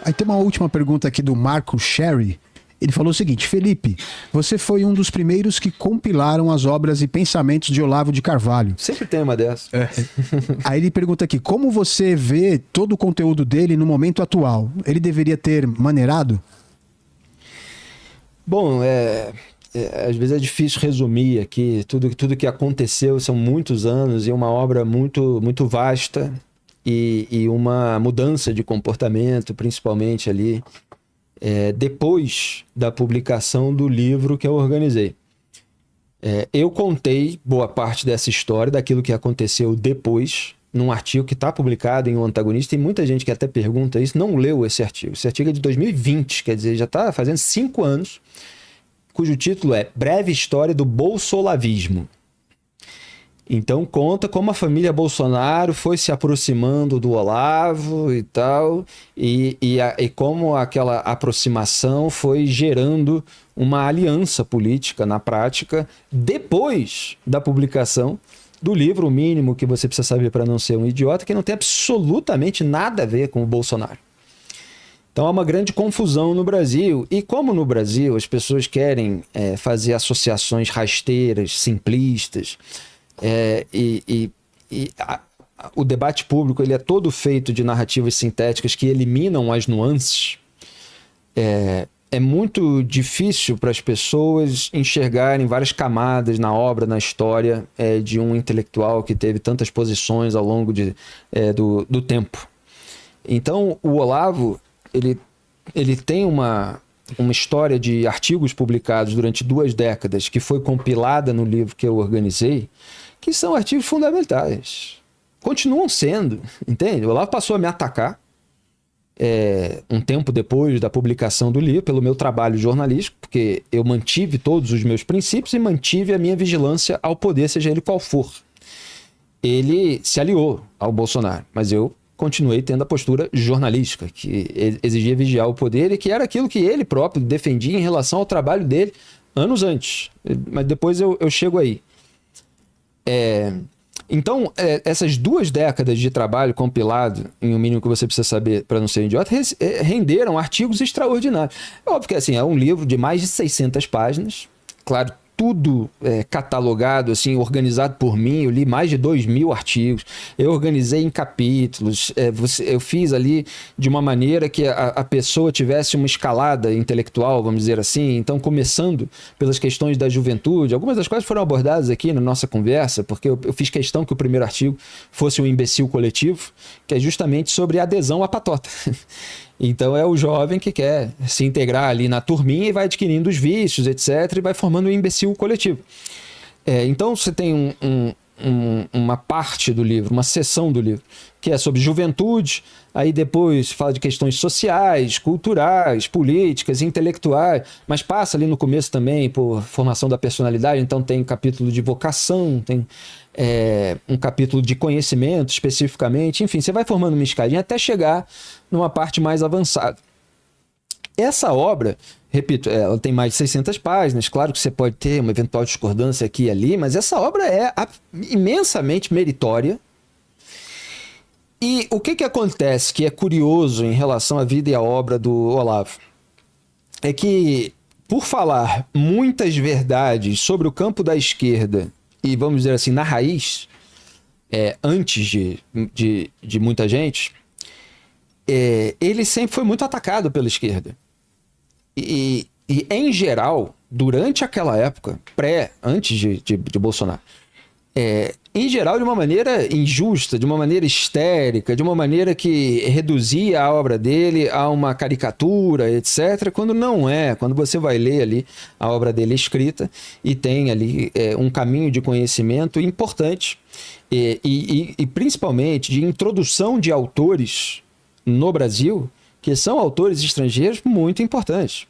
Aí tem uma última pergunta aqui do Marco Sherry. Ele falou o seguinte: Felipe, você foi um dos primeiros que compilaram as obras e pensamentos de Olavo de Carvalho. Sempre tem uma dessa. Aí ele pergunta aqui, como você vê todo o conteúdo dele no momento atual? Ele deveria ter maneirado? Bom, às vezes é difícil resumir aqui. Tudo que aconteceu são muitos anos e uma obra muito, muito vasta e uma mudança de comportamento, principalmente ali, depois da publicação do livro que eu organizei. Eu contei boa parte dessa história, daquilo que aconteceu depois, num artigo que está publicado em O Antagonista. Tem muita gente que até pergunta isso, não leu esse artigo. Esse artigo é de 2020, quer dizer, já está fazendo 5 anos, cujo título é Breve História do Bolsolavismo. Então conta como a família Bolsonaro foi se aproximando do Olavo e tal, e como aquela aproximação foi gerando uma aliança política na prática depois da publicação do livro O Mínimo que você precisa saber para não ser um idiota, que não tem absolutamente nada a ver com o Bolsonaro. Então há uma grande confusão no Brasil. E como no Brasil as pessoas querem fazer associações rasteiras, simplistas, o debate público ele é todo feito de narrativas sintéticas que eliminam as nuances, é muito difícil para as pessoas enxergarem várias camadas na obra, na história de um intelectual que teve tantas posições ao longo do tempo. Então o Olavo ele tem uma história de artigos publicados durante 2 décadas que foi compilada no livro que eu organizei, que são artigos fundamentais. Continuam sendo, entende? O Olavo passou a me atacar um tempo depois da publicação do livro, pelo meu trabalho jornalístico, porque eu mantive todos os meus princípios e mantive a minha vigilância ao poder, seja ele qual for. Ele se aliou ao Bolsonaro, mas eu continuei tendo a postura jornalística, que exigia vigiar o poder e que era aquilo que ele próprio defendia em relação ao trabalho dele anos antes. Mas depois eu chego aí. Então, essas 2 décadas de trabalho compilado, em O Mínimo que você precisa saber para não ser idiota, renderam artigos extraordinários. É óbvio que assim, é um livro de mais de 600 páginas, claro, tudo catalogado, assim, organizado por mim. Eu li mais de 2.000 artigos, eu organizei em capítulos, eu fiz ali de uma maneira que a pessoa tivesse uma escalada intelectual, vamos dizer assim. Então, começando pelas questões da juventude, algumas das quais foram abordadas aqui na nossa conversa, porque eu fiz questão que o primeiro artigo fosse um imbecil coletivo, que é justamente sobre adesão à patota. Então é o jovem que quer se integrar ali na turminha e vai adquirindo os vícios, etc., e vai formando um imbecil coletivo. Então você tem uma parte do livro, uma seção do livro, que é sobre juventude, aí depois fala de questões sociais, culturais, políticas, intelectuais, mas passa ali no começo também por formação da personalidade. Então tem um capítulo de vocação, tem um capítulo de conhecimento especificamente, enfim, você vai formando uma escadinha até chegar numa parte mais avançada. Essa obra, repito, ela tem mais de 600 páginas, claro que você pode ter uma eventual discordância aqui e ali, mas essa obra é imensamente meritória. E o que acontece que é curioso em relação à vida e à obra do Olavo? É que, por falar muitas verdades sobre o campo da esquerda, e vamos dizer assim, na raiz, antes de muita gente, ele sempre foi muito atacado pela esquerda. E em geral, durante aquela época, antes de Bolsonaro, em geral de uma maneira injusta, de uma maneira histérica, de uma maneira que reduzia a obra dele a uma caricatura, etc., quando não é, quando você vai ler ali a obra dele escrita e tem ali um caminho de conhecimento importante e principalmente de introdução de autores no Brasil, que são autores estrangeiros muito importantes.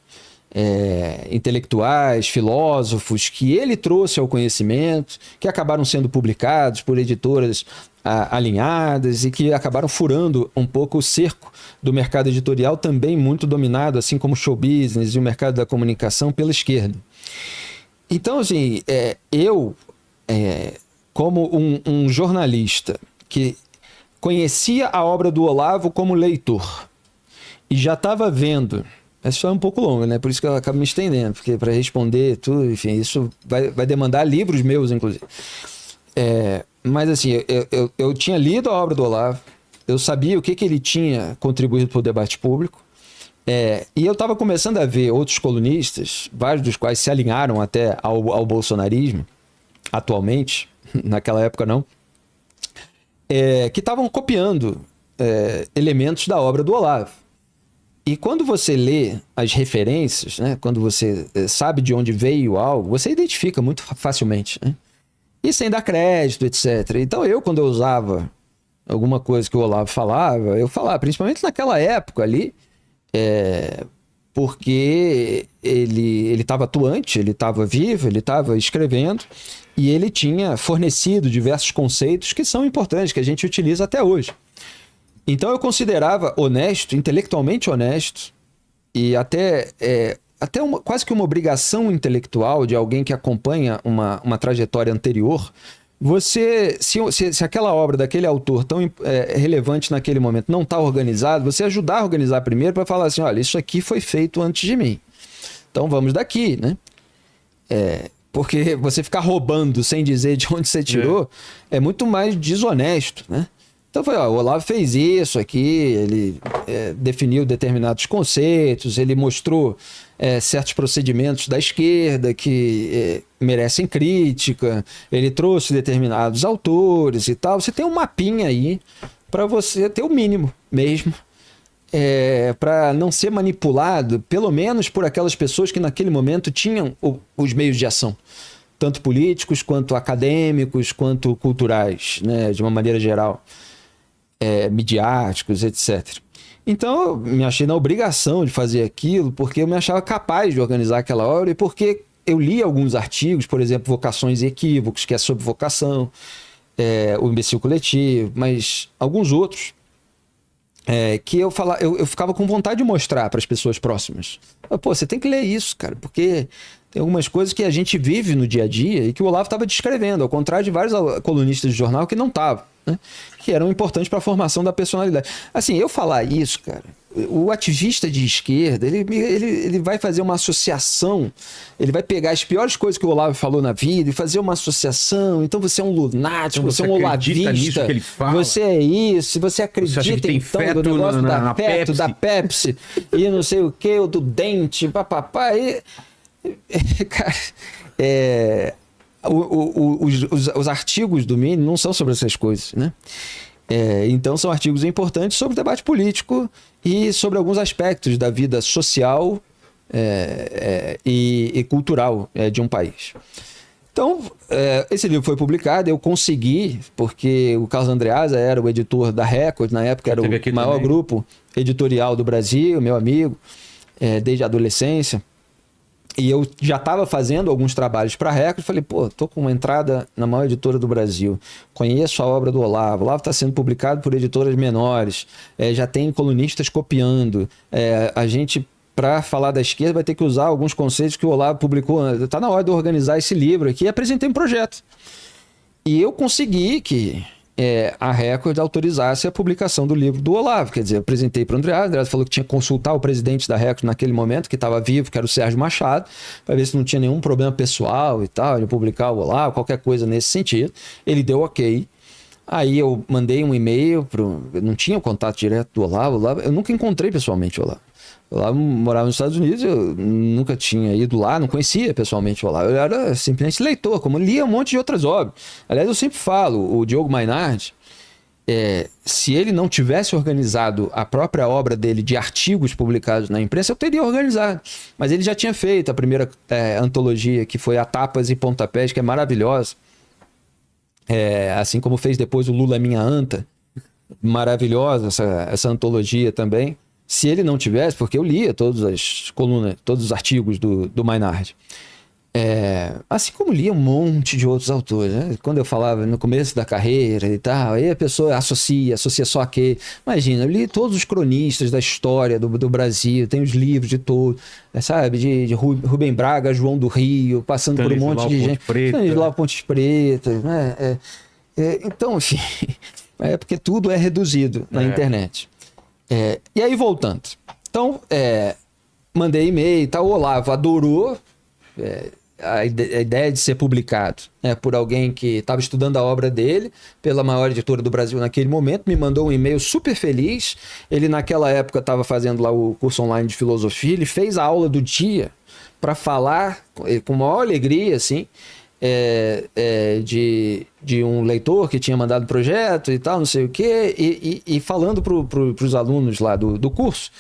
Intelectuais, filósofos, que ele trouxe ao conhecimento, que acabaram sendo publicados por editoras alinhadas e que acabaram furando um pouco o cerco do mercado editorial, também muito dominado, assim como o show business e o mercado da comunicação, pela esquerda. Então, assim, como um jornalista que conhecia a obra do Olavo como leitor e já estava vendo. Essa foi um pouco longa, né? Por isso que eu acabo me estendendo, porque para responder tudo, enfim, isso vai demandar livros meus, inclusive. Mas assim, eu tinha lido a obra do Olavo, eu sabia o que ele tinha contribuído para o debate público, e eu estava começando a ver outros colunistas, vários dos quais se alinharam até ao bolsonarismo, atualmente, naquela época não, que estavam copiando elementos da obra do Olavo. E quando você lê as referências, né, quando você sabe de onde veio algo, você identifica muito facilmente, né? E sem dar crédito, etc. Então quando eu usava alguma coisa que o Olavo falava, eu falava, principalmente naquela época ali, porque ele estava atuante, ele estava vivo, ele estava escrevendo, e ele tinha fornecido diversos conceitos que são importantes, que a gente utiliza até hoje. Então eu considerava honesto, intelectualmente honesto, e até quase que uma obrigação intelectual de alguém que acompanha uma trajetória anterior. Se aquela obra daquele autor tão relevante naquele momento não está organizado, você ajudar a organizar primeiro para falar assim, olha, isso aqui foi feito antes de mim. Então vamos daqui, né? Porque você ficar roubando sem dizer de onde você tirou é muito mais desonesto, né? Então foi, o Olavo fez isso aqui, ele definiu determinados conceitos, ele mostrou certos procedimentos da esquerda que merecem crítica, ele trouxe determinados autores e tal. Você tem um mapinha aí para você ter o mínimo mesmo, para não ser manipulado, pelo menos por aquelas pessoas que naquele momento tinham os meios de ação, tanto políticos, quanto acadêmicos, quanto culturais, né, de uma maneira geral. Midiáticos, etc. Então eu me achei na obrigação de fazer aquilo, porque eu me achava capaz de organizar aquela obra e porque eu li alguns artigos, por exemplo, Vocações e Equívocos, que é sobre vocação, o imbecil coletivo, mas alguns outros que eu ficava com vontade de mostrar para as pessoas próximas. Pô, você tem que ler isso, cara, porque tem algumas coisas que a gente vive no dia a dia e que o Olavo estava descrevendo, ao contrário de vários colunistas de jornal que não estavam, né? Que eram importantes para a formação da personalidade. Assim, eu falar isso, cara, o ativista de esquerda, ele vai fazer uma associação, ele vai pegar as piores coisas que o Olavo falou na vida e fazer uma associação. Então você é um lunático, então você é um olavista, que ele fala. Você é isso, você acredita você que então do negócio da Pepsi e não sei o que, o do dente, papapá. Cara, os artigos do Mini não são sobre essas coisas, né? Então são artigos importantes sobre o debate político e sobre alguns aspectos da vida social e cultural de um país. Então, esse livro foi publicado, eu consegui, porque o Carlos Andreasa era o editor da Record, na época era o maior grupo editorial do Brasil, meu amigo, desde a adolescência. E eu já estava fazendo alguns trabalhos para a Record, falei, pô, tô com uma entrada na maior editora do Brasil, conheço a obra do Olavo, o Olavo está sendo publicado por editoras menores, já tem colunistas copiando, a gente, para falar da esquerda, vai ter que usar alguns conceitos que o Olavo publicou, está na hora de organizar esse livro aqui, e apresentei um projeto. E eu consegui que a Record autorizasse a publicação do livro do Olavo. Quer dizer, eu apresentei para o Andreasa falou que tinha que consultar o presidente da Record naquele momento, que estava vivo, que era o Sérgio Machado, para ver se não tinha nenhum problema pessoal e tal, de publicar o Olavo, qualquer coisa nesse sentido. Ele deu ok. Aí eu mandei um e-mail, eu não tinha o contato direto do Olavo, eu nunca encontrei pessoalmente o Olavo. O Olavo morava nos Estados Unidos, eu nunca tinha ido lá, não conhecia pessoalmente o Olavo. Eu era simplesmente leitor, como lia um monte de outras obras. Aliás, eu sempre falo, o Diogo Mainardi, se ele não tivesse organizado a própria obra dele de artigos publicados na imprensa, eu teria organizado. Mas ele já tinha feito a primeira antologia, que foi a Tapas e Pontapés, que é maravilhosa. Assim como fez depois o Lula é Minha Anta. Maravilhosa essa antologia também. Se ele não tivesse, porque eu lia todas as colunas, todos os artigos do Mainardi. Assim como lia um monte de outros autores, né? Quando eu falava no começo da carreira e tal, aí a pessoa associa só a quê? Imagina, eu li todos os cronistas da história do Brasil, tem os livros de todos, sabe? De Rubem Braga, João do Rio, passando por um monte de gente. Stanislau Pontes Preta, né? Então, enfim, porque tudo é reduzido na internet. E aí, voltando. Então, mandei e-mail e tal, o Olavo adorou a ideia de ser publicado, né, por alguém que estava estudando a obra dele, pela maior editora do Brasil naquele momento, me mandou um e-mail super feliz. Ele naquela época estava fazendo lá o curso online de filosofia, ele fez a aula do dia para falar com maior alegria, assim, de um leitor que tinha mandado projeto e tal, não sei o quê, e falando para os alunos lá do curso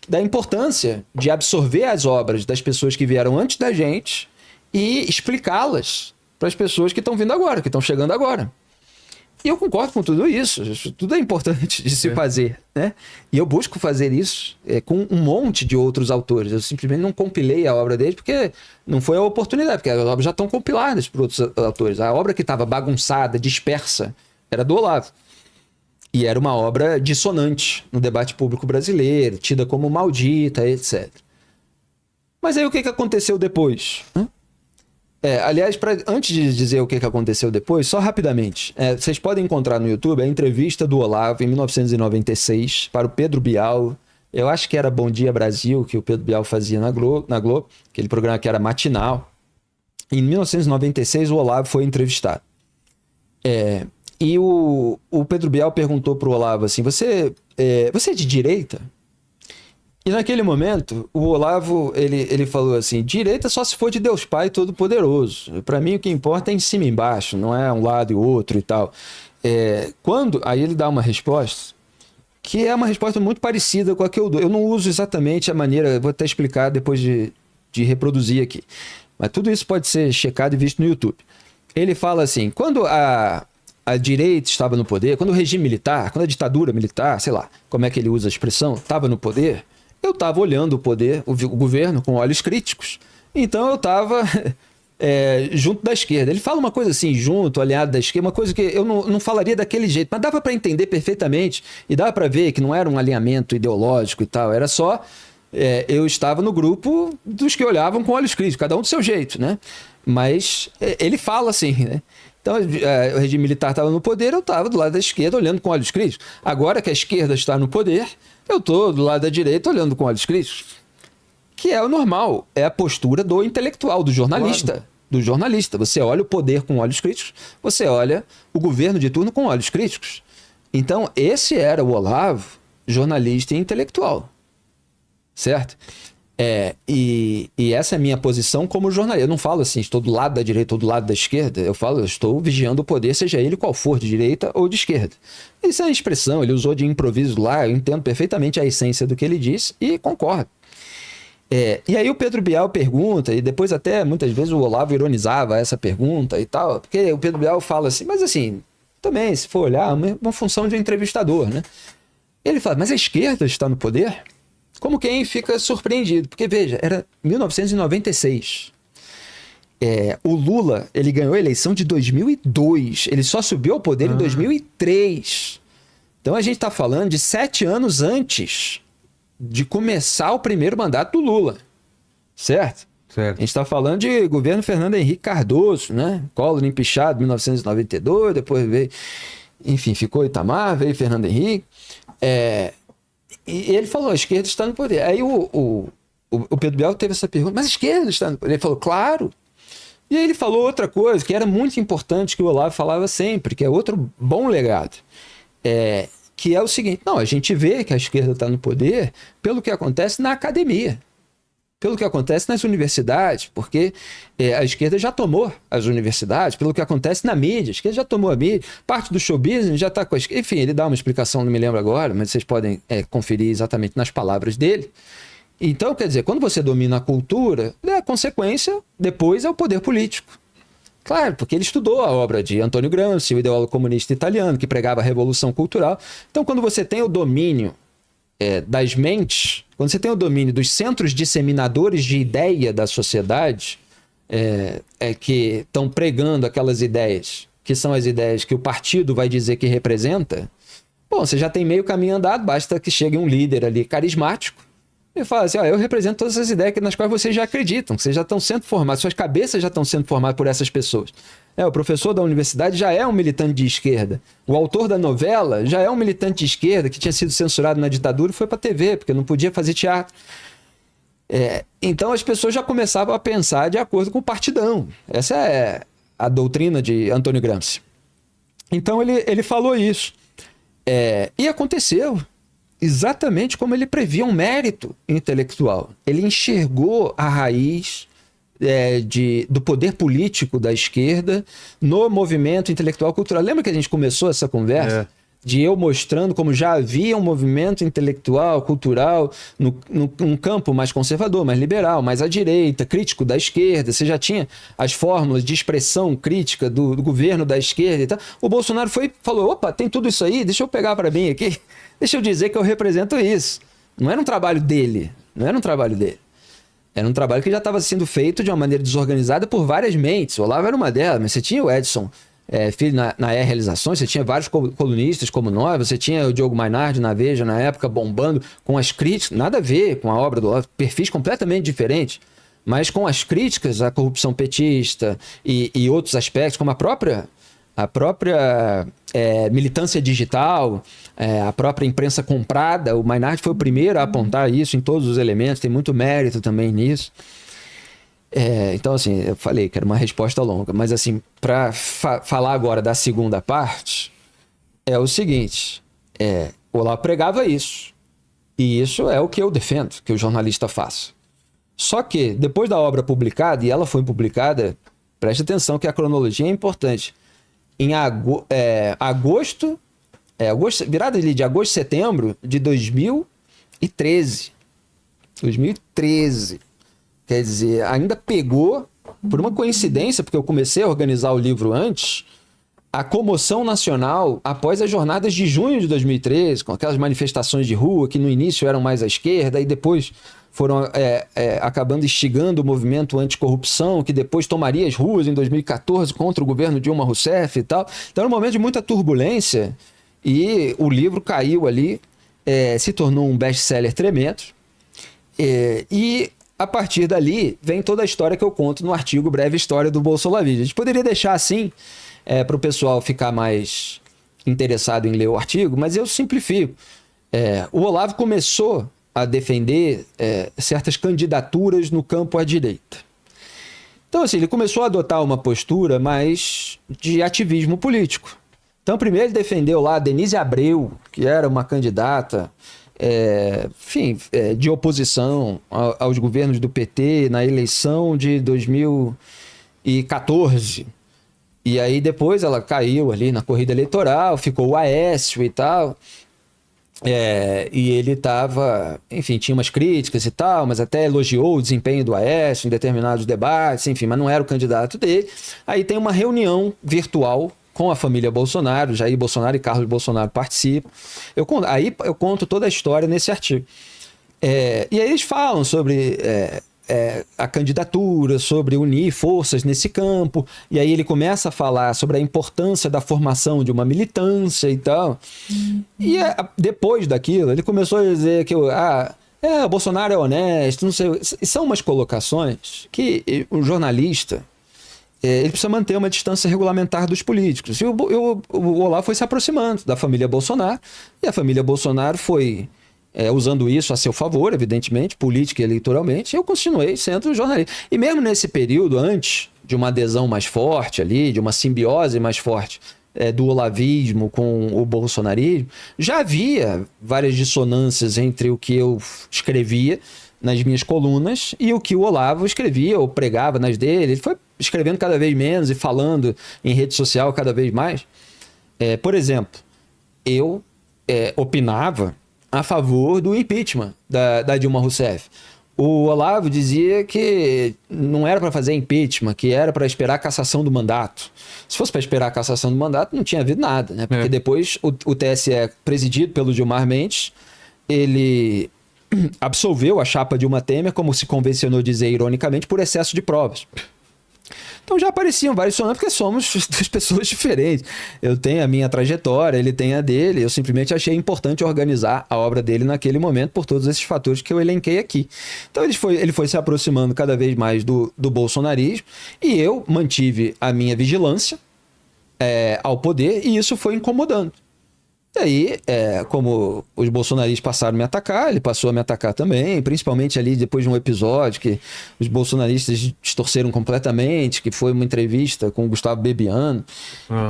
da importância de absorver as obras das pessoas que vieram antes da gente e explicá-las para as pessoas que estão vindo agora, que estão chegando agora. E eu concordo com tudo isso. Tudo é importante de se fazer, né? E eu busco fazer isso com um monte de outros autores. Eu simplesmente não compilei a obra deles porque não foi a oportunidade, porque as obras já estão compiladas por outros autores. A obra que estava bagunçada, dispersa, era do Olavo. E era uma obra dissonante no debate público brasileiro, tida como maldita, etc. Mas aí o que aconteceu depois? Aliás, antes de dizer o que aconteceu depois, só rapidamente, vocês podem encontrar no YouTube a entrevista do Olavo em 1996 para o Pedro Bial. Eu acho que era Bom Dia Brasil, que o Pedro Bial fazia na Globo, aquele programa que era matinal. Em 1996, o Olavo foi entrevistado. E o Pedro Bial perguntou para o Olavo assim, você é de direita? E naquele momento, o Olavo, ele falou assim, direita só se for de Deus Pai Todo-Poderoso. Para mim, o que importa é em cima e embaixo, não é um lado e outro e tal. Aí ele dá uma resposta, que é uma resposta muito parecida com a que eu dou. Eu não uso exatamente a maneira, vou até explicar depois de reproduzir aqui. Mas tudo isso pode ser checado e visto no YouTube. Ele fala assim, quando a direita estava no poder, quando o regime militar, quando a ditadura militar, sei lá, como é que ele usa a expressão, estava no poder, eu estava olhando o poder, o governo, com olhos críticos. Então eu estava junto da esquerda. Ele fala uma coisa assim, junto, aliado da esquerda, uma coisa que eu não falaria daquele jeito, mas dava para entender perfeitamente e dava para ver que não era um alinhamento ideológico e tal, era só eu estava no grupo dos que olhavam com olhos críticos, cada um do seu jeito, né? Mas ele fala assim, né? Então, o regime militar estava no poder, eu estava do lado da esquerda olhando com olhos críticos. Agora que a esquerda está no poder, eu estou do lado da direita olhando com olhos críticos. Que é o normal, é a postura do intelectual, do jornalista. Claro. Do jornalista. Você olha o poder com olhos críticos, você olha o governo de turno com olhos críticos. Então, esse era o Olavo, jornalista e intelectual. Certo? E essa é a minha posição como jornalista. Eu não falo assim, estou do lado da direita ou do lado da esquerda. Eu falo, eu estou vigiando o poder, seja ele qual for, de direita ou de esquerda. Isso é uma expressão, ele usou de improviso lá, eu entendo perfeitamente a essência do que ele disse e concordo. E aí o Pedro Bial pergunta, e depois até muitas vezes o Olavo ironizava essa pergunta e tal, porque o Pedro Bial fala assim, mas assim, também, se for olhar, é uma função de entrevistador, né? Ele fala, mas a esquerda está no poder? Como quem fica surpreendido, porque veja, era 1996. O Lula, ele ganhou a eleição de 2002, ele só subiu ao poder em 2003. Então a gente está falando de 7 anos antes de começar o primeiro mandato do Lula, certo? A gente está falando de governo Fernando Henrique Cardoso, né? Collor empichado, 1992, depois veio, enfim, ficou Itamar, veio Fernando Henrique. E ele falou, a esquerda está no poder. Aí o Pedro Bial teve essa pergunta, mas a esquerda está no poder? Ele falou, claro. E aí ele falou outra coisa, que era muito importante, que o Olavo falava sempre, que é outro bom legado. Que é o seguinte, não, a gente vê que a esquerda está no poder pelo que acontece na academia, pelo que acontece nas universidades, porque a esquerda já tomou as universidades, pelo que acontece na mídia, a esquerda já tomou a mídia, parte do show business já está com a esquerda. Enfim, ele dá uma explicação, não me lembro agora, mas vocês podem conferir exatamente nas palavras dele. Então, quer dizer, quando você domina a cultura, a consequência depois é o poder político. Claro, porque ele estudou a obra de Antônio Gramsci, o ideólogo comunista italiano, que pregava a revolução cultural. Então, quando você tem o domínio das mentes, quando você tem o domínio dos centros disseminadores de ideia da sociedade, que estão pregando aquelas ideias, que são as ideias que o partido vai dizer que representa, bom, você já tem meio caminho andado, basta que chegue um líder ali carismático, Ele fala assim, eu represento todas essas ideias nas quais vocês já acreditam, que vocês já estão sendo formados, suas cabeças já estão sendo formadas por essas pessoas. O professor da universidade já é um militante de esquerda. O autor da novela já é um militante de esquerda que tinha sido censurado na ditadura e foi para a TV, porque não podia fazer teatro. Então as pessoas já começavam a pensar de acordo com o partidão. Essa é a doutrina de Antônio Gramsci. Então ele falou isso. E aconteceu exatamente como ele previa, um mérito intelectual. Ele enxergou a raiz do poder político da esquerda no movimento intelectual cultural. Lembra que a gente começou essa conversa? De eu mostrando como já havia um movimento intelectual, cultural, num campo mais conservador, mais liberal, mais à direita, crítico da esquerda. Você já tinha as fórmulas de expressão crítica do governo da esquerda e tal. O Bolsonaro falou, opa, tem tudo isso aí, deixa eu pegar para mim aqui, deixa eu dizer que eu represento isso. Não era um trabalho dele, Era um trabalho que já estava sendo feito de uma maneira desorganizada por várias mentes. O Olavo era uma delas, mas você tinha o Edson Filho na Realizações, você tinha vários colunistas como nós, você tinha o Diogo Mainardi na Veja na época bombando com as críticas, nada a ver com a obra do Olavo, perfis completamente diferentes, mas com as críticas à corrupção petista e outros aspectos, como a própria militância digital, a própria imprensa comprada. O Mainardi foi o primeiro a apontar isso em todos os elementos, tem muito mérito também nisso. Então, assim, eu falei que era uma resposta longa, mas, assim, para falar agora da segunda parte, é o seguinte: o Olavo pregava isso, e isso é o que eu defendo, que o jornalista faça. Só que, depois da obra publicada, e ela foi publicada, preste atenção que a cronologia é importante, em agosto, virada de agosto, setembro de 2013. 2013. Quer dizer, ainda pegou, por uma coincidência, porque eu comecei a organizar o livro antes, a comoção nacional após as jornadas de junho de 2013, com aquelas manifestações de rua que no início eram mais à esquerda e depois foram acabando instigando o movimento anticorrupção, que depois tomaria as ruas em 2014 contra o governo Dilma Rousseff e tal. Então era um momento de muita turbulência e o livro caiu ali, se tornou um best-seller tremendo. E a partir dali vem toda a história que eu conto no artigo Breve História do Bolsolavismo. A gente poderia deixar assim para o pessoal ficar mais interessado em ler o artigo, mas eu simplifico. O Olavo começou a defender certas candidaturas no campo à direita. Então, assim, ele começou a adotar uma postura mais de ativismo político. Então, primeiro ele defendeu lá a Denise Abreu, que era uma candidata de oposição aos governos do PT na eleição de 2014. E aí depois ela caiu ali na corrida eleitoral, ficou o Aécio e tal. E ele estava, enfim, tinha umas críticas e tal, mas até elogiou o desempenho do Aécio em determinados debates, enfim, mas não era o candidato dele. Aí tem uma reunião virtual com a família Bolsonaro, Jair Bolsonaro e Carlos Bolsonaro participam. Eu conto toda a história nesse artigo. E aí eles falam sobre a candidatura, sobre unir forças nesse campo, e aí ele começa a falar sobre a importância da formação de uma militância e tal. E depois daquilo, ele começou a dizer que o Bolsonaro é honesto, não sei. São umas colocações que o jornalista ele precisa manter uma distância regulamentar dos políticos. E o Olavo foi se aproximando da família Bolsonaro, e a família Bolsonaro foi usando isso a seu favor, evidentemente, política e eleitoralmente, e eu continuei sendo jornalista. E mesmo nesse período, antes de uma adesão mais forte ali, de uma simbiose mais forte do olavismo com o bolsonarismo, já havia várias dissonâncias entre o que eu escrevia nas minhas colunas e o que o Olavo escrevia ou pregava nas dele. Ele foi escrevendo cada vez menos e falando em rede social cada vez mais. Por exemplo, eu opinava a favor do impeachment da Dilma Rousseff. O Olavo dizia que não era para fazer impeachment, que era para esperar a cassação do mandato. Se fosse para esperar a cassação do mandato, não tinha havido nada, né? Porque depois o TSE, presidido pelo Gilmar Mendes, ele absolveu a chapa Dilma Temer, como se convencionou dizer ironicamente, por excesso de provas. Então já apareciam vários sonâmbulos, porque somos duas pessoas diferentes. Eu tenho a minha trajetória, ele tem a dele. Eu simplesmente achei importante organizar a obra dele naquele momento por todos esses fatores que eu elenquei aqui. Então ele foi se aproximando cada vez mais do bolsonarismo e eu mantive a minha vigilância ao poder e isso foi incomodando. E aí, como os bolsonaristas passaram a me atacar, ele passou a me atacar também, principalmente ali depois de um episódio que os bolsonaristas distorceram completamente, que foi uma entrevista com o Gustavo Bebiano,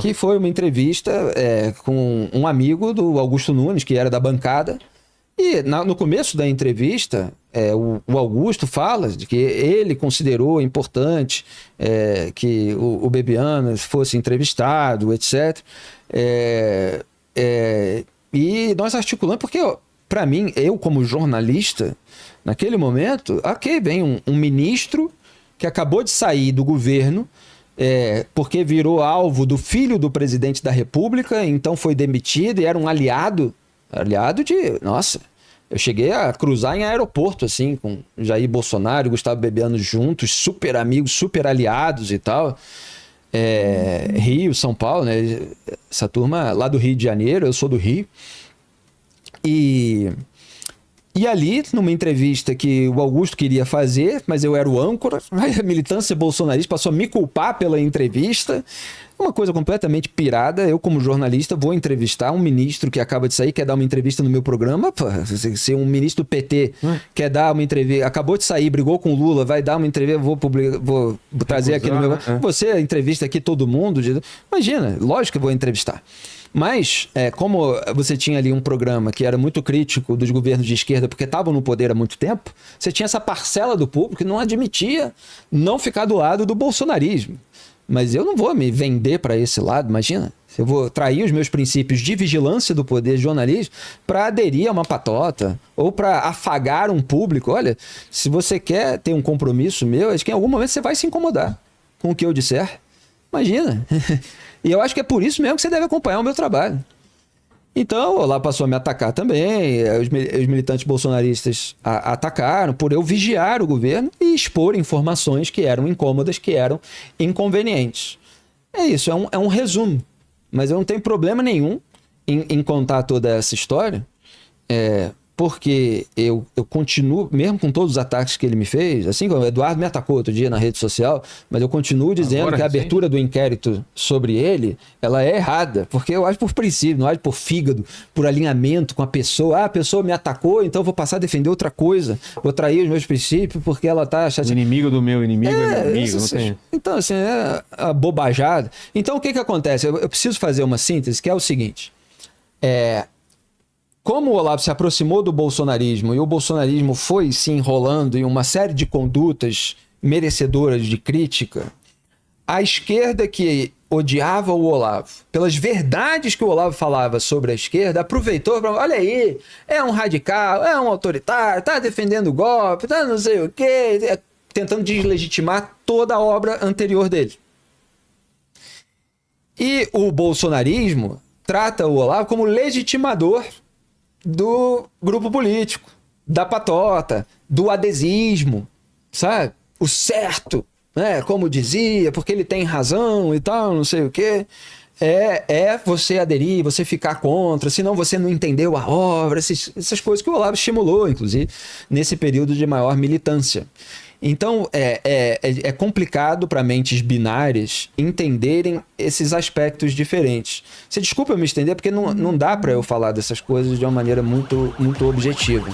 que foi uma entrevista com um amigo do Augusto Nunes, que era da bancada, e no começo da entrevista, o Augusto fala de que ele considerou importante que o Bebiano fosse entrevistado, etc., e nós articulamos, porque para mim, eu como jornalista, naquele momento, vem um ministro que acabou de sair do governo, porque virou alvo do filho do presidente da República, então foi demitido e era um aliado de... Nossa, eu cheguei a cruzar em aeroporto, assim, com Jair Bolsonaro e Gustavo Bebiano juntos, super amigos, super aliados e tal. Rio, São Paulo, né? Essa turma lá do Rio de Janeiro, eu sou do Rio. E ali, numa entrevista que o Augusto queria fazer, mas eu era o âncora, a militância bolsonarista passou a me culpar pela entrevista. Uma coisa completamente pirada. Eu, como jornalista, vou entrevistar um ministro que acaba de sair, quer dar uma entrevista no meu programa. Pô, se um ministro do PT quer dar uma entrevista, acabou de sair, brigou com o Lula, vai dar uma entrevista, vou trazer aqui no meu... Você entrevista aqui todo mundo. Imagina, lógico que eu vou entrevistar. Mas, como você tinha ali um programa que era muito crítico dos governos de esquerda, porque estavam no poder há muito tempo, você tinha essa parcela do público que não admitia não ficar do lado do bolsonarismo. Mas eu não vou me vender para esse lado, imagina. Eu vou trair os meus princípios de vigilância do poder de jornalismo para aderir a uma patota ou para afagar um público. Olha, se você quer ter um compromisso meu, acho que em algum momento você vai se incomodar com o que eu disser. Imagina. E eu acho que é por isso mesmo que você deve acompanhar o meu trabalho. Então, lá passou a me atacar também, os militantes bolsonaristas atacaram por eu vigiar o governo e expor informações que eram incômodas, que eram inconvenientes. É isso, é um resumo. Mas eu não tenho problema nenhum em contar toda essa história, porque eu continuo, mesmo com todos os ataques que ele me fez, assim como o Eduardo me atacou outro dia na rede social, mas eu continuo dizendo que a abertura do inquérito sobre ele, ela é errada, porque eu acho por princípio, não acho por fígado, por alinhamento com a pessoa. A pessoa me atacou, então eu vou passar a defender outra coisa, vou trair os meus princípios porque ela tá chateada. O inimigo do meu inimigo é meu amigo. Não tem... Então, assim, é a bobajada. Então, o que acontece? Eu preciso fazer uma síntese, que é o seguinte, como o Olavo se aproximou do bolsonarismo e o bolsonarismo foi se enrolando em uma série de condutas merecedoras de crítica, a esquerda que odiava o Olavo, pelas verdades que o Olavo falava sobre a esquerda, aproveitou para, olha aí, é um radical, é um autoritário, tá defendendo o golpe, tá não sei o quê, tentando deslegitimar toda a obra anterior dele. E o bolsonarismo trata o Olavo como legitimador do grupo político, da patota, do adesismo, sabe? O certo, né? Como dizia, porque ele tem razão e tal, não sei o quê. É você aderir, você ficar contra, senão você não entendeu a obra, essas coisas que o Olavo estimulou, inclusive, nesse período de maior militância. Então, é complicado para mentes binárias entenderem esses aspectos diferentes. Você desculpa eu me estender, porque não dá para eu falar dessas coisas de uma maneira muito, muito objetiva.